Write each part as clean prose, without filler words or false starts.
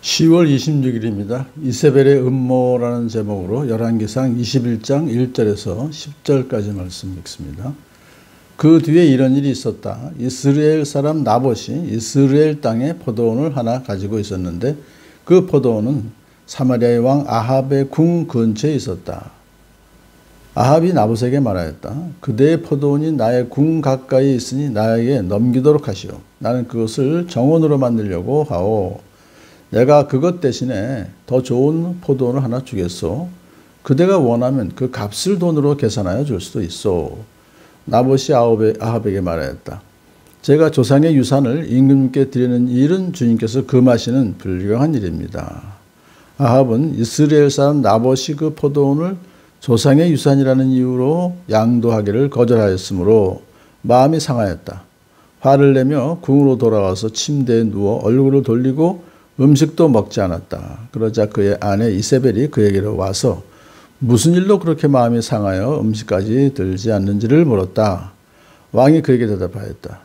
10월 26일입니다. 이세벨의 음모라는 제목으로 열왕기상 21장 1절에서 10절까지 말씀 읽습니다. 그 뒤에 이런 일이 있었다. 이스라엘 사람 나봇이 이스라엘 땅에 포도원을 하나 가지고 있었는데 그 포도원은 사마리아의 왕 아합의 궁 근처에 있었다. 아합이 나봇에게 말하였다. 그대의 포도원이 나의 궁 가까이 있으니 나에게 넘기도록 하시오. 나는 그것을 정원으로 만들려고 하오. 내가 그것 대신에 더 좋은 포도원을 하나 주겠소. 그대가 원하면 그 값을 돈으로 계산하여 줄 수도 있소. 나봇이 아합에게 말하였다. 제가 조상의 유산을 임금님께 드리는 일은 주님께서 금하시는 불경한 일입니다. 아합은 이스라엘 사람 나봇이 그 포도원을 조상의 유산이라는 이유로 양도하기를 거절하였으므로 마음이 상하였다. 화를 내며 궁으로 돌아와서 침대에 누워 얼굴을 돌리고 음식도 먹지 않았다. 그러자 그의 아내 이세벨이 그에게로 와서 무슨 일로 그렇게 마음이 상하여 음식까지 들지 않는지를 물었다. 왕이 그에게 대답하였다.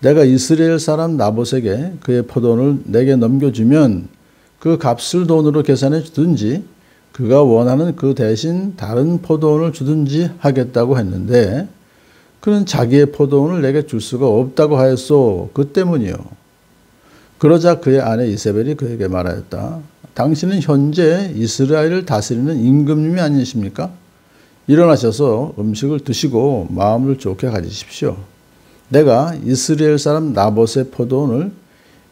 내가 이스라엘 사람 나봇에게 그의 포도원을 내게 넘겨주면 그 값을 돈으로 계산해 주든지 그가 원하는 그 대신 다른 포도원을 주든지 하겠다고 했는데 그는 자기의 포도원을 내게 줄 수가 없다고 하였소. 그 때문이요. 그러자 그의 아내 이세벨이 그에게 말하였다. 당신은 현재 이스라엘을 다스리는 임금님이 아니십니까? 일어나셔서 음식을 드시고 마음을 좋게 가지십시오. 내가 이스라엘 사람 나봇의 포도원을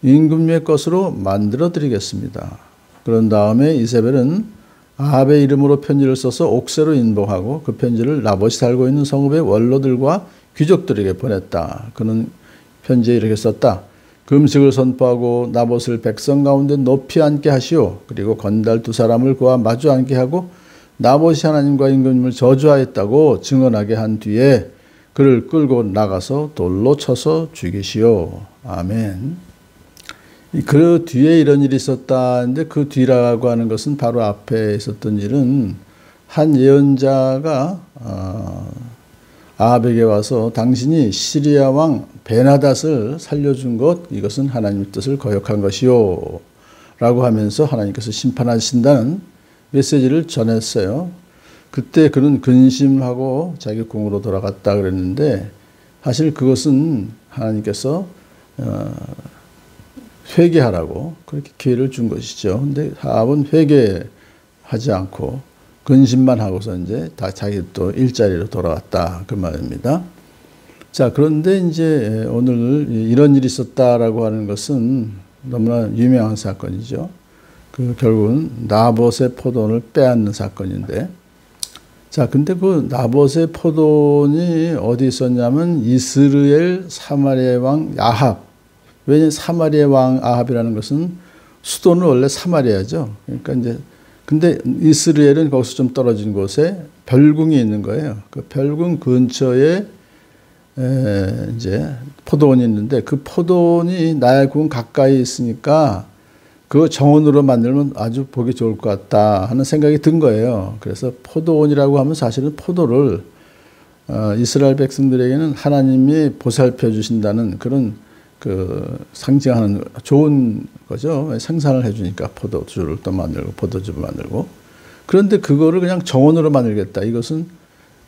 임금님의 것으로 만들어 드리겠습니다. 그런 다음에 이세벨은 아합의 이름으로 편지를 써서 옥새로 인봉하고 그 편지를 나봇이 살고 있는 성읍의 원로들과 귀족들에게 보냈다. 그는 편지에 이렇게 썼다. 금식을 선포하고 나봇을 백성 가운데 높이 앉게 하시오. 그리고 건달 두 사람을 그와 마주 앉게 하고 나봇이 하나님과 임금님을 저주하였다고 증언하게 한 뒤에 그를 끌고 나가서 돌로 쳐서 죽이시오. 아멘. 그 뒤에 이런 일이 있었다는데 그 뒤라고 하는 것은 바로 앞에 있었던 일은 한 예언자가 아합에게 와서 당신이 시리아 왕 베나닷을 살려준 것 이것은 하나님의 뜻을 거역한 것이요 라고 하면서 하나님께서 심판하신다는 메시지를 전했어요. 그때 그는 근심하고 자기 궁으로 돌아갔다 그랬는데 사실 그것은 하나님께서 회개하라고 그렇게 기회를 준 것이죠. 근데 아합은 회개하지 않고 근심만 하고서 이제 다 자기 또 일자리로 돌아왔다 그 말입니다. 자, 그런데 이제 오늘 이런 일이 있었다라고 하는 것은 너무나 유명한 사건이죠. 그 결국은 나봇의 포도원을 빼앗는 사건인데, 자, 근데 그 나봇의 포도원이 어디 있었냐면 이스라엘 사마리아 왕 아합. 왜냐하면 사마리아 왕 아합이라는 것은 수도는 원래 사마리아죠. 그러니까 이제 근데 이스라엘은 거기서 좀 떨어진 곳에 별궁이 있는 거예요. 그 별궁 근처에 이제 포도원이 있는데 그 포도원이 나의 궁 가까이 있으니까 그 정원으로 만들면 아주 보기 좋을 것 같다 하는 생각이 든 거예요. 그래서 포도원이라고 하면 사실은 포도를 이스라엘 백성들에게는 하나님이 보살펴 주신다는 그런 그 상징하는 좋은 거죠. 생산을 해주니까 포도주를 또 만들고 포도즙을 만들고. 그런데 그거를 그냥 정원으로 만들겠다. 이것은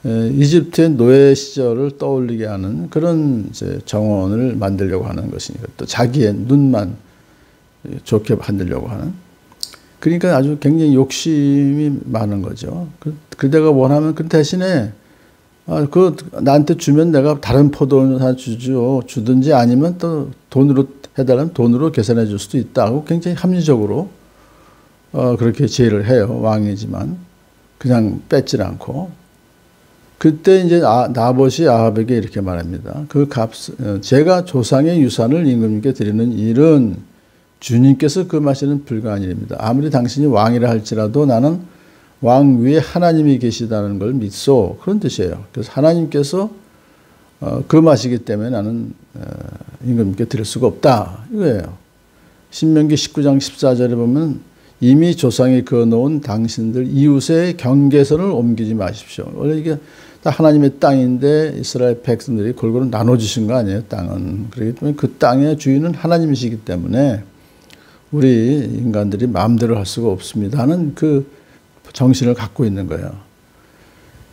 이집트의 노예 시절을 떠올리게 하는 그런 이제 정원을 만들려고 하는 것이니까 또 자기의 눈만 좋게 만들려고 하는. 그러니까 아주 굉장히 욕심이 많은 거죠. 그대가 원하면 그 대신에 그 나한테 주면 내가 다른 포도원을 하나 주든지 아니면 또 돈으로 해달라면 돈으로 계산해 줄 수도 있다 하고 굉장히 합리적으로 그렇게 제의를 해요. 왕이지만 그냥 뺏질 않고. 그때 이제 나봇이 아합에게 이렇게 말합니다. 그 제가 조상의 유산을 임금님께 드리는 일은 주님께서 금하시는 불가한 일입니다. 아무리 당신이 왕이라 할지라도 나는 왕 위에 하나님이 계시다는 걸 믿소. 그런 뜻이에요. 그래서 하나님께서 금하시기 때문에 나는 임금님께 드릴 수가 없다. 이거예요. 신명기 19장 14절에 보면 이미 조상이 그어놓은 당신들 이웃의 경계선을 옮기지 마십시오. 원래 이게 다 하나님의 땅인데 이스라엘 백성들이 골고루 나눠주신 거 아니에요. 땅은. 그렇기 때문에 그 땅의 주인은 하나님이시기 때문에 우리 인간들이 마음대로 할 수가 없습니다 하는 그 정신을 갖고 있는 거예요.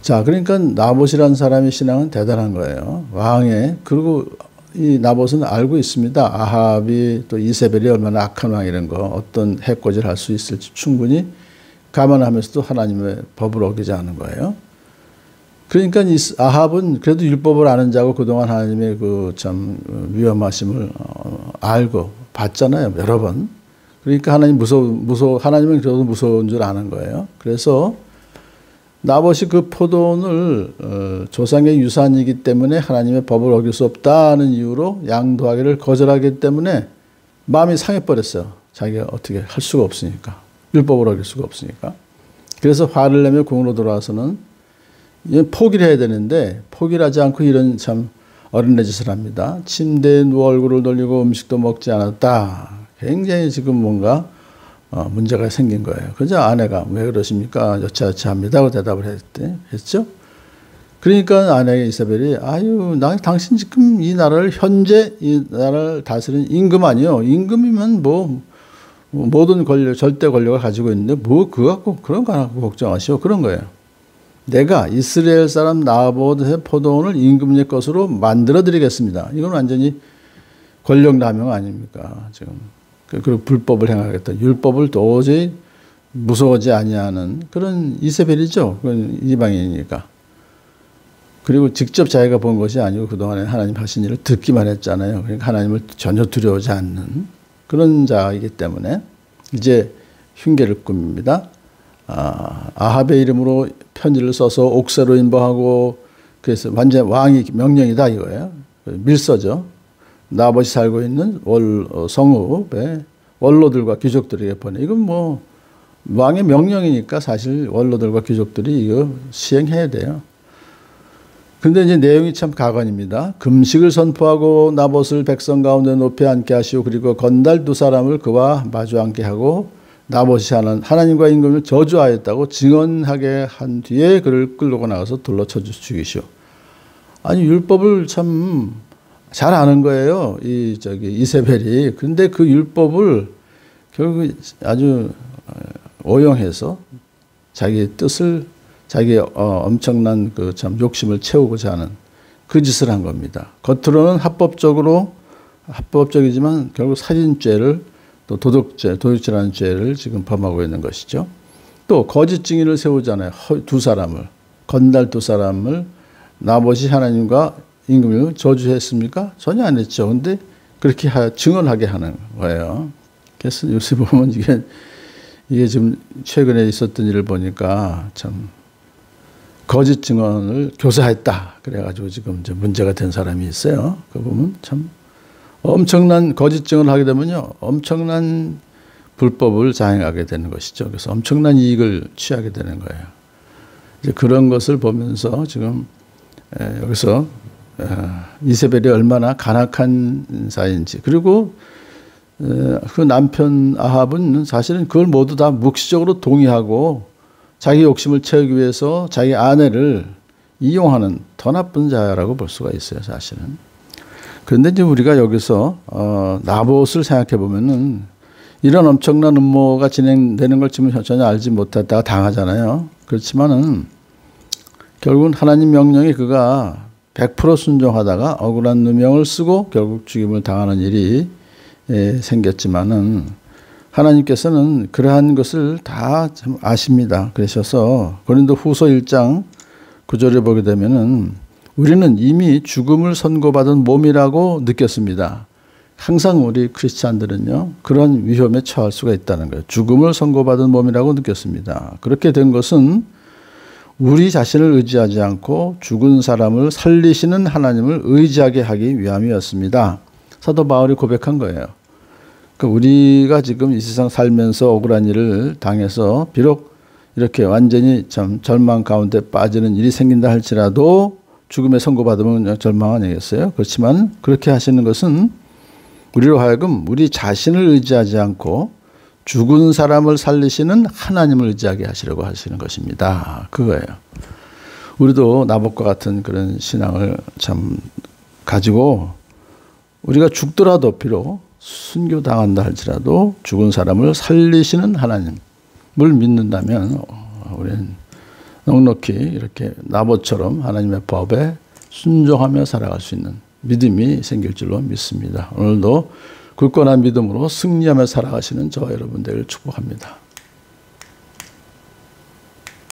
자, 그러니까 나봇이라는 사람의 신앙은 대단한 거예요. 왕의, 그리고 이 나봇은 알고 있습니다. 아합이 또 이세벨이 얼마나 악한 왕이라는 거, 어떤 해코지를 할 수 있을지 충분히 감안하면서도 하나님의 법을 어기지 않은 거예요. 그러니까 이 아합은 그래도 율법을 아는 자고 그동안 하나님의 그 참 위험하심을 알고 봤잖아요, 여러 번. 그러니까 하나님은 그래도 무서운 줄 아는 거예요. 그래서 나봇이 그 포도원을 조상의 유산이기 때문에 하나님의 법을 어길 수 없다는 이유로 양도하기를 거절하기 때문에 마음이 상해버렸어요. 자기가 어떻게 할 수가 없으니까. 율법을 어길 수가 없으니까. 그래서 화를 내며 궁으로 돌아와서는 포기를 해야 되는데 포기를 하지 않고 이런 참 어린애 짓을 합니다. 침대에 누워 얼굴을 돌리고 음식도 먹지 않았다. 굉장히 지금 뭔가 문제가 생긴 거예요. 그래서 아내가 왜 그러십니까? 여차여차합니다 하고 대답을 했죠. 그러니까 아내 이세벨이 아유, 당신 지금 이 나라를 현재 이 나라를 다스리는 임금 아니요. 임금이면 뭐 모든 권력, 절대 권력을 가지고 있는데 뭐 그거 갖고 그런 거 갖고 걱정하시오. 그런 거예요. 내가 이스라엘 사람 나봇의 포도원을 임금의 것으로 만들어 드리겠습니다. 이건 완전히 권력 남용 아닙니까? 지금. 그리고 불법을 행하겠다. 율법을 도저히 무서워하지 아니하는 그런 이세벨이죠. 그건 이방인이니까. 그리고 직접 자기가 본 것이 아니고 그동안에 하나님 하신 일을 듣기만 했잖아요. 그러니까 하나님을 전혀 두려워하지 않는 그런 자이기 때문에 이제 흉계를 꿉니다. 아합의 이름으로 편지를 써서 옥새로 인보하고 그래서 완전 왕이 명령이다 이거예요. 밀서죠. 나봇이 살고 있는 성읍에 원로들과 귀족들에게 보내. 이건 뭐 왕의 명령이니까 사실 원로들과 귀족들이 이거 시행해야 돼요. 근데 이제 내용이 참 가관입니다. 금식을 선포하고 나봇을 백성 가운데 높이 앉게 하시고 그리고 건달 두 사람을 그와 마주 앉게 하고 나봇이 하나님과 임금을 저주하였다고 증언하게 한 뒤에 그를 끌고 나가서 둘러쳐 죽이시오. 아니 율법을 참 잘 아는 거예요. 이세벨이. 근데 그 율법을 결국 아주 오용해서 자기 뜻을 자기의 엄청난 그 참 욕심을 채우고자 하는 그 짓을 한 겁니다. 겉으로는 합법적이지만 결국 살인죄를 또 도둑질하는 죄를 지금 범하고 있는 것이죠. 또 거짓 증인을 세우잖아요. 두 사람을, 건달 두 사람을 나봇이 하나님과 임금을 저주했습니까? 전혀 안 했죠. 근데 그렇게 증언하게 하는 거예요. 그래서 요새 보면 이게 지금 최근에 있었던 일을 보니까 참 거짓 증언을 교사했다. 그래가지고 지금 이제 문제가 된 사람이 있어요. 그 보면 참 엄청난 거짓 증언을 하게 되면요. 엄청난 불법을 자행하게 되는 것이죠. 그래서 엄청난 이익을 취하게 되는 거예요. 이제 그런 것을 보면서 지금 여기서 이세벨이 얼마나 간악한 사이인지 그리고 그 남편 아합은 사실은 그걸 모두 다 묵시적으로 동의하고 자기 욕심을 채우기 위해서 자기 아내를 이용하는 더 나쁜 자라고 볼 수가 있어요, 사실은. 그런데 이제 우리가 여기서 나봇을 생각해 보면은 이런 엄청난 음모가 진행되는 걸 지금 전혀 알지 못했다가 당하잖아요. 그렇지만은 결국은 하나님 명령에 그가 100% 순종하다가 억울한 누명을 쓰고 결국 죽임을 당하는 일이 생겼지만은 하나님께서는 그러한 것을 다 참 아십니다. 그러셔서 고린도 후서 1장 9절에 보게 되면은 우리는 이미 죽음을 선고받은 몸이라고 느꼈습니다. 항상 우리 크리스찬들은요, 그런 위험에 처할 수가 있다는 거예요. 죽음을 선고받은 몸이라고 느꼈습니다. 그렇게 된 것은 우리 자신을 의지하지 않고 죽은 사람을 살리시는 하나님을 의지하게 하기 위함이었습니다. 사도 바울이 고백한 거예요. 그러니까 우리가 지금 이 세상 살면서 억울한 일을 당해서 비록 이렇게 완전히 참 절망 가운데 빠지는 일이 생긴다 할지라도 죽음에 선고받으면 절망 아니겠어요? 그렇지만 그렇게 하시는 것은 우리로 하여금 우리 자신을 의지하지 않고 죽은 사람을 살리시는 하나님을 의지하게 하시려고 하시는 것입니다. 그거예요. 우리도 나봇과 같은 그런 신앙을 참 가지고 우리가 죽더라도 비록 순교당한다 할지라도 죽은 사람을 살리시는 하나님을 믿는다면 우리는 넉넉히 이렇게 나봇처럼 하나님의 법에 순종하며 살아갈 수 있는 믿음이 생길 줄로 믿습니다. 오늘도 굳건한 믿음으로 승리하며 살아가시는 저와 여러분 되기를 축복합니다.